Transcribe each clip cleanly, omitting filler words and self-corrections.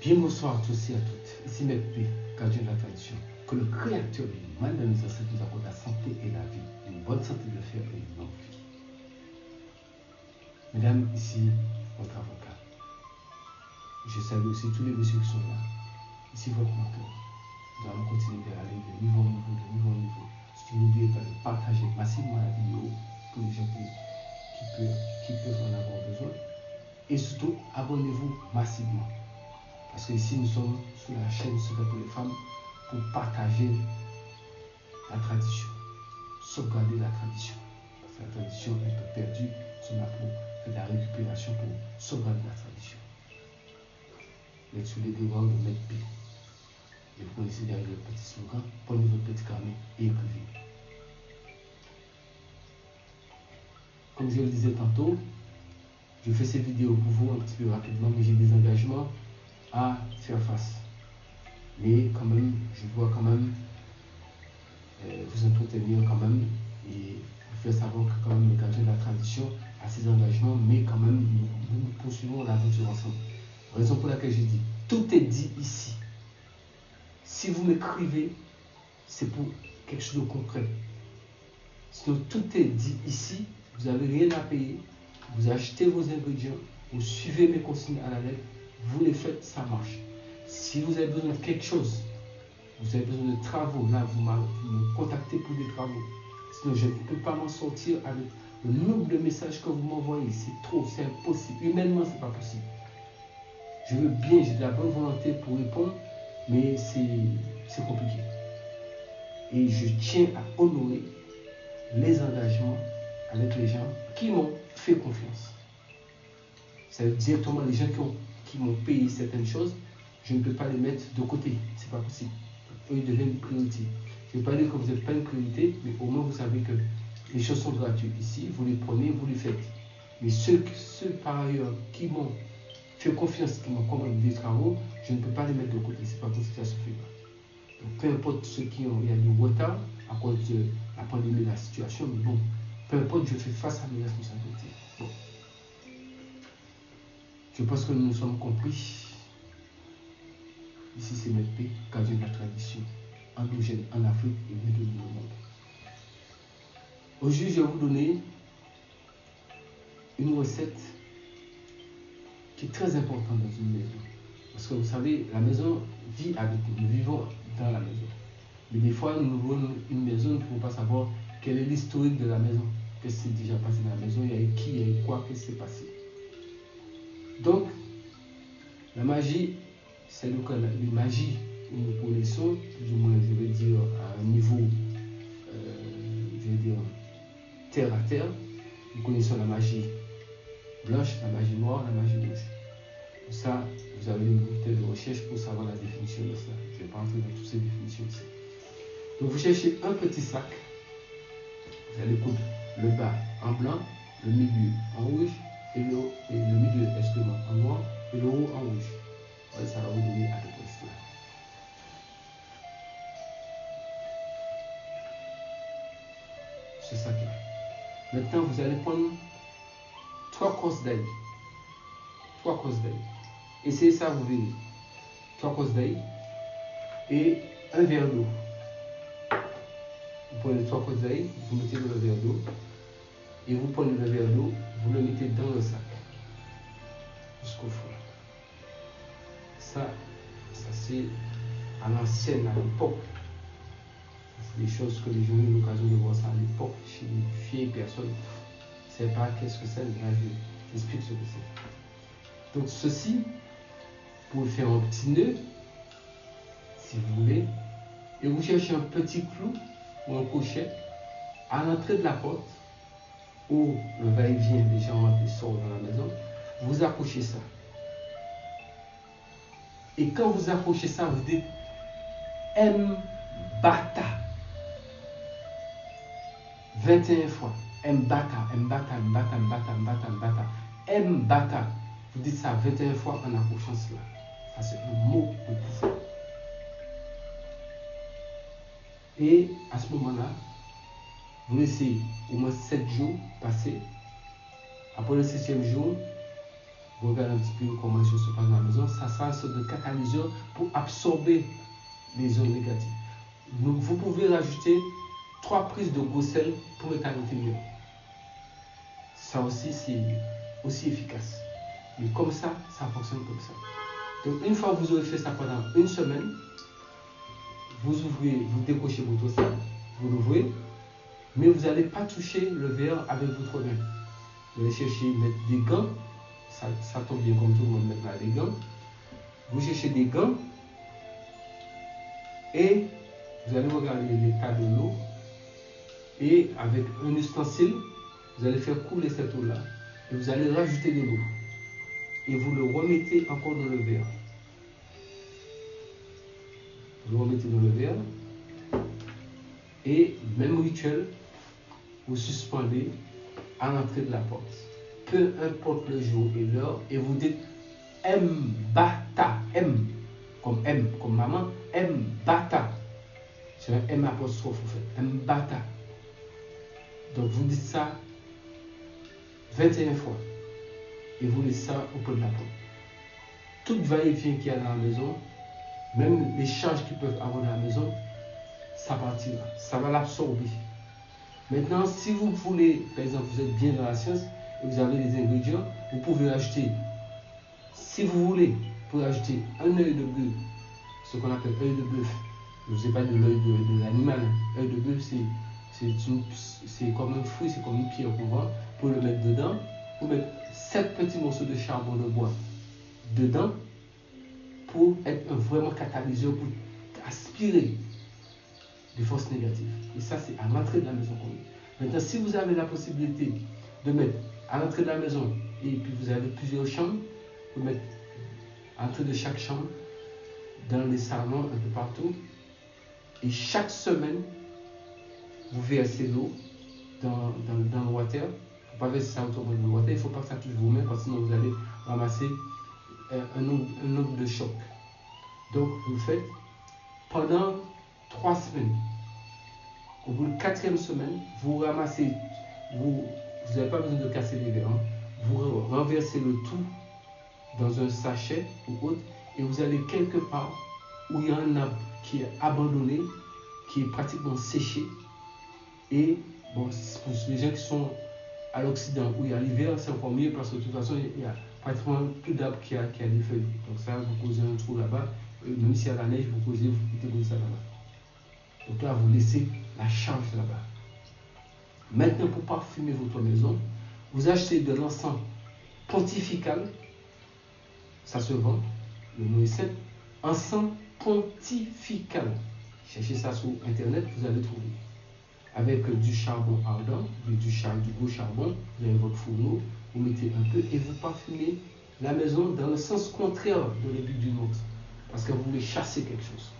Bien bonsoir à tous et à toutes. Ici Mepé, gardien de la tradition. Que le Créateur du mal de nos ancêtres nous accorde la santé et la vie, une bonne santé de fer et une longue vie. Mesdames, ici votre avocat. Je salue aussi tous les messieurs qui sont là. Ici votre mentor. Nous allons continuer d'aller de niveau en niveau. Si n'oubliez pas de partager massivement la vidéo pour les gens qui peuvent en avoir besoin. Et surtout, abonnez-vous massivement. Parce que ici, nous sommes sur la chaîne Secret pour les femmes pour partager la tradition, sauvegarder la tradition. Parce que la tradition est un peu perdue, nous sommes là pour faire de la récupération, pour sauvegarder la tradition. Vous êtes sur les devoirs de Maître P. Et vous connaissez derrière le petit slogan, prenez votre petit carnet et écrivez. Comme je le disais tantôt, je fais ces vidéos pour vous un petit peu rapidement, mais j'ai des engagements à faire face. Mais quand même, je dois quand même vous entretenir quand même et vous faire savoir que quand même le gardien de la tradition a ses engagements, mais quand même nous poursuivons l'aventure ensemble. Raison pour laquelle je dis, tout est dit ici. Si vous m'écrivez, c'est pour quelque chose de concret. Sinon, tout est dit ici, vous n'avez rien à payer, vous achetez vos ingrédients, vous suivez mes consignes à la lettre, vous les faites, ça marche. Si vous avez besoin de quelque chose, vous avez besoin de travaux, là vous me contactez pour des travaux. Sinon je ne peux pas m'en sortir avec le nombre de messages que vous m'envoyez. C'est trop, c'est impossible. Humainement, ce n'est pas possible. Je veux bien, j'ai de la bonne volonté pour répondre, mais c'est compliqué. Et je tiens à honorer les engagements avec les gens qui m'ont fait confiance. C'est directement les gens qui m'ont payé certaines choses, je ne peux pas les mettre de côté, c'est pas possible. Eux, ils deviennent une priorité. Je ne veux pas dire que vous n'êtes pas une priorité, mais au moins vous savez que les choses sont gratuites ici, vous les prenez, vous les faites. Mais ceux par ailleurs qui m'ont fait confiance, qui m'ont commandé des travaux, je ne peux pas les mettre de côté, c'est pas possible, ça se fait pas. Donc, peu importe ceux qui ont, il y a du retard à cause de la pandémie, de la situation, mais bon, peu importe, je fais face à mes responsabilités. Bon. Je pense que nous nous sommes compris. Ici, c'est Maître P, gardien de la tradition, endogène en Afrique et au monde. Aujourd'hui, je vais vous donner une recette qui est très importante dans une maison. Parce que vous savez, la maison vit avec nous, nous vivons dans la maison. Mais des fois, nous voulons une maison, nous ne pouvons pas savoir quel est l'historique de la maison. Qu'est-ce qui s'est déjà passé dans la maison, il y a eu qui, il y a eu quoi, qu'est-ce qui s'est passé. Donc, la magie, c'est les magies que nous connaissons, plus ou moins, je vais dire, à un niveau, je vais dire, terre à terre. Nous connaissons la magie blanche, la magie noire, la magie rouge. Pour ça, vous avez une bouteille de recherche pour savoir la définition de ça. Je ne vais pas entrer dans toutes ces définitions ici. Donc, vous cherchez un petit sac. Vous allez coudre le bas en blanc, le milieu en rouge, et le milieu, excusez-moi, en noir, et le haut en rouge. Ouais, ça va vous donner à peu près cela. Ce sac-là. Maintenant, vous allez prendre 3 crosses d'ail. 3 crosses d'ail. Essayez ça, vous verrez. 3 crosses d'ail et un verre d'eau. Vous prenez 3 crosses d'ail, vous mettez dans le verre d'eau et vous prenez le verre d'eau, vous le mettez dans le sac jusqu'au fond. Ça c'est à l'ancienne, à l'époque. C'est des choses que les gens ont eu l'occasion de voir ça à l'époque, chez les vieilles personnes. Je ne sais pas qu'est-ce que c'est, mais là je explique ce que c'est. Donc ceci, pour faire un petit nœud, si vous voulez, et vous cherchez un petit clou ou un crochet à l'entrée de la porte, où le va-et-vient des gens rentrent et sortent dans la maison, vous accrochez ça. Et quand vous accrochez ça, vous dites Mbata 21 fois. Mbata, Mbata, Mbata, Mbata, Mbata, Mbata. Mbata. Vous dites ça 21 fois en accrochant cela. Ça, c'est le mot de pouvoir. Et à ce moment-là, vous laissez au moins 7 jours passer. Après le 7e jour, vous regardez un petit peu comment les choses se passent dans la maison, ça sera une sorte de catalyseur pour absorber les ondes négatives. Donc, vous pouvez rajouter 3 prises de gros sel pour mettre à l'intérieur. Ça aussi, c'est aussi efficace. Mais comme ça fonctionne comme ça. Donc, une fois que vous aurez fait ça pendant une semaine, vous ouvrez, vous décrochez votre sac, vous l'ouvrez, mais vous n'allez pas toucher le verre avec votre main. Vous allez chercher, mettre des gants, ça tombe bien comme tout le monde met là des gants. Vous cherchez des gants et vous allez regarder l'état de l'eau et avec un ustensile, vous allez faire couler cette eau-là et vous allez rajouter de l'eau et vous le remettez encore dans le verre. Vous le remettez dans le verre et même rituel, vous suspendez à l'entrée de la porte. Peu importe le jour et l'heure, et vous dites Mbata, M comme maman, Mbata. C'est un M apostrophe en fait, Mbata. Donc vous dites ça 21 fois et vous laissez ça auprès de la porte. Tout va-et-vient qu'il y a dans la maison, même les charges qu'ils peuvent avoir dans la maison, ça partira, ça va l'absorber. Maintenant, si vous voulez, par exemple, vous êtes bien dans la science et vous avez les ingrédients, vous pouvez ajouter, si vous voulez, vous pouvez ajouter un œil de bœuf, ce qu'on appelle œil de bœuf. Je ne sais pas de l'œil de l'animal. Œil de bœuf, c'est comme un fruit, c'est comme une pierre qu'on voit. Pour le mettre dedans, vous mettez 7 petits morceaux de charbon de bois dedans pour être un vraiment catalyseur, pour aspirer des forces négatives. Et ça, c'est à l'entrée de la maison. Maintenant, si vous avez la possibilité de mettre à l'entrée de la maison, et puis vous avez plusieurs chambres, vous mettez à l'entrée de chaque chambre, dans les salons, un peu partout, et chaque semaine, vous versez l'eau dans le water. Il ne faut pas verser ça autour du water, il ne faut pas que ça touche vos mains, parce que sinon vous allez ramasser un nombre de chocs. Donc, vous le faites pendant 3 semaines. Au bout de la 4e semaine, vous ramassez, vous n'avez pas besoin de casser les verres, hein. Vous renversez le tout dans un sachet ou autre, et vous allez quelque part où il y a un arbre qui est abandonné, qui est pratiquement séché. Et bon, pour les gens qui sont à l'Occident, où il y a l'hiver, c'est encore mieux parce que de toute façon, il y a pratiquement plus d'arbres qui a des feuilles. Donc ça, vous posez un trou là-bas, même s'il y a la neige, vous déposez ça là-bas. Donc là, vous laissez la charge là-bas. Maintenant, pour parfumer votre maison, vous achetez de l'encens pontifical, ça se vend, le nom est simple, encens pontifical. Cherchez ça sur internet, vous allez trouver. Avec du charbon ardent, du gros charbon, vous avez votre fourneau, vous mettez un peu et vous parfumez la maison dans le sens contraire de l'aiguille d'une montre. Parce que vous voulez chasser quelque chose.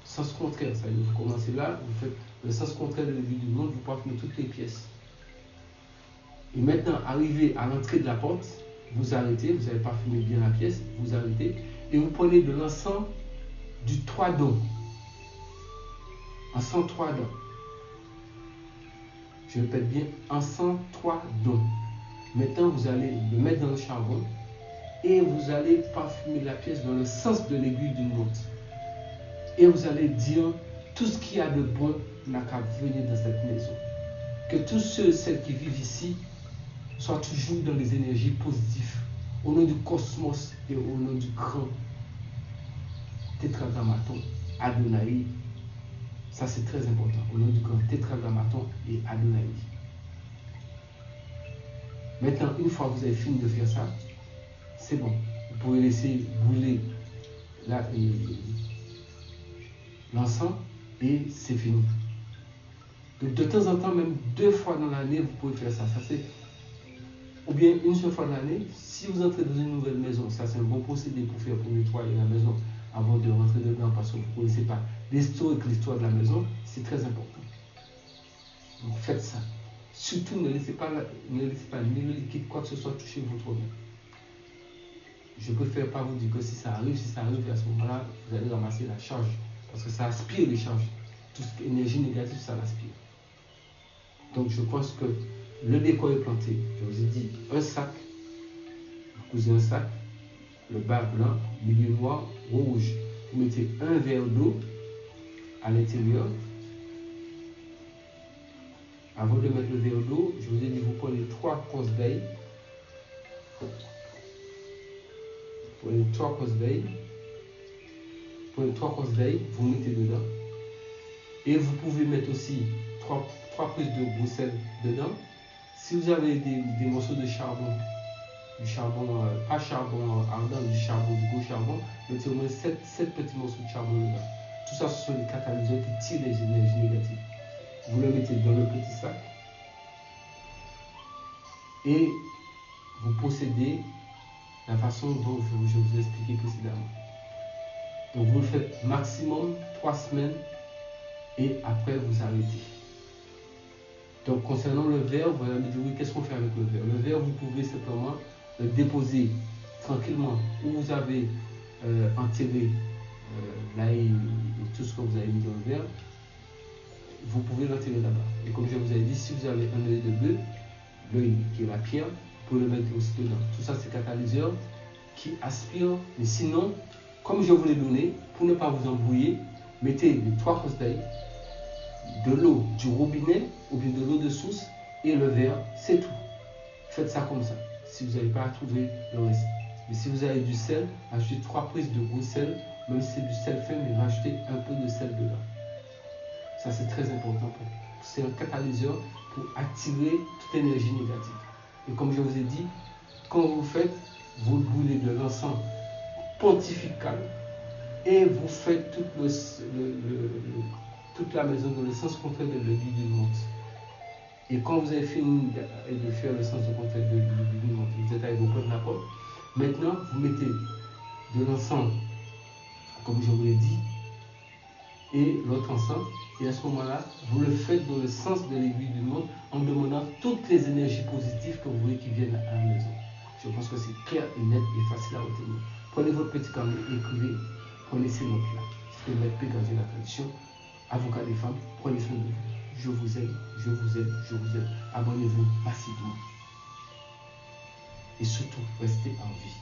Sens contraire, ça veut dire vous commencez là, vous faites le sens contraire de l'aiguille d'une montre, vous parfumez toutes les pièces. Et maintenant, arrivé à l'entrée de la porte, vous arrêtez, vous avez parfumé bien la pièce, vous arrêtez et vous prenez de l'encens du 3 dents. Encens 3 dents. Je répète bien, encens 3 dents. Maintenant, vous allez le mettre dans le charbon et vous allez parfumer la pièce dans le sens de l'aiguille d'une montre. Et vous allez dire tout ce qu'il y a de bon n'a qu'à venir dans cette maison. Que tous ceux et celles qui vivent ici soient toujours dans les énergies positives. Au nom du cosmos et au nom du grand tétragrammaton Adonai. Ça, c'est très important. Au nom du grand tétragrammaton et Adonai. Maintenant, une fois que vous avez fini de faire ça, c'est bon. Vous pouvez laisser brûler l'encens et c'est fini. Donc, de temps en temps, même 2 fois dans l'année, vous pouvez faire ça. Ça c'est, ou bien une seule fois dans l'année, si vous entrez dans une nouvelle maison, ça c'est un bon procédé pour nettoyer la maison avant de rentrer dedans parce que vous ne connaissez pas l'histoire de la maison, c'est très important. Donc faites ça. Surtout ne laissez pas ni le liquide, quoi que ce soit toucher votre main. Je préfère pas vous dire que si ça arrive, à ce moment-là, vous allez ramasser la charge. Parce que ça aspire les charges. Toute énergie négative, ça l'aspire. Donc je pense que le décor est planté. Je vous ai dit, un sac, vous posez un sac, le bas blanc, milieu noir, rouge. Vous mettez un verre d'eau à l'intérieur. Avant de mettre le verre d'eau, je vous ai dit, vous prenez 3 cosses d'ail. Prenez 3 cosses d'ail. Prenez 3 cosses d'ail, vous mettez dedans. Et vous pouvez mettre aussi 3 prises de gros sel dedans. Si vous avez des morceaux de charbon, du charbon, pas charbon ardent, du gros charbon, mettez au moins 7 petits morceaux de charbon dedans. Tout ça, ce sont des catalyseurs qui tirent les énergies négatives. Vous le mettez dans le petit sac et vous procédez de la façon dont je vous ai expliqué précédemment. Donc vous le faites maximum 3 semaines et après vous arrêtez. Donc concernant le verre, vous allez me dire oui, qu'est-ce qu'on fait avec le verre? Le verre, vous pouvez simplement le déposer tranquillement où vous avez enterré l'ail et tout ce que vous avez mis dans le verre. Vous pouvez l'enterrer là-bas. Et comme je vous ai dit, si vous avez un œil de bœuf, l'œil qui est la pierre, vous pouvez le mettre aussi dedans. Tout ça, c'est catalyseur qui aspire. Mais sinon, comme je vous l'ai donné, pour ne pas vous embrouiller, mettez les 3 cosses d'ail, de l'eau du robinet ou bien de l'eau de source et le verre, c'est tout. Faites ça comme ça, si vous n'avez pas à trouver le reste. Mais si vous avez du sel, ajoutez 3 prises de gros sel, même si c'est du sel fin, mais rajoutez un peu de sel dedans. Ça, c'est très important. C'est un catalyseur pour attirer toute énergie négative. Et comme je vous ai dit, quand vous faites, vous brûlez de l'encens pontifical et vous faites toute la maison dans le sens contraire de l'aiguille d'une montre. Et quand vous avez fini de faire le sens contraire de l'aiguille d'une montre, vous êtes avec vos potes de la porte. Maintenant, vous mettez de l'encens, comme je vous l'ai dit, et l'autre encens. Et à ce moment-là, vous le faites dans le sens de l'aiguille d'une montre en demandant toutes les énergies positives que vous voulez qui viennent à la maison. Je pense que c'est clair et net et facile à retenir. Prenez votre petit carnet, écrivez, prenez ces notes-là. C'est le maître Péganger de la tradition, avocat des femmes, prenez soin de vous. Je vous aime, je vous aime, je vous aime. Abonnez-vous massivement. Et surtout, restez en vie.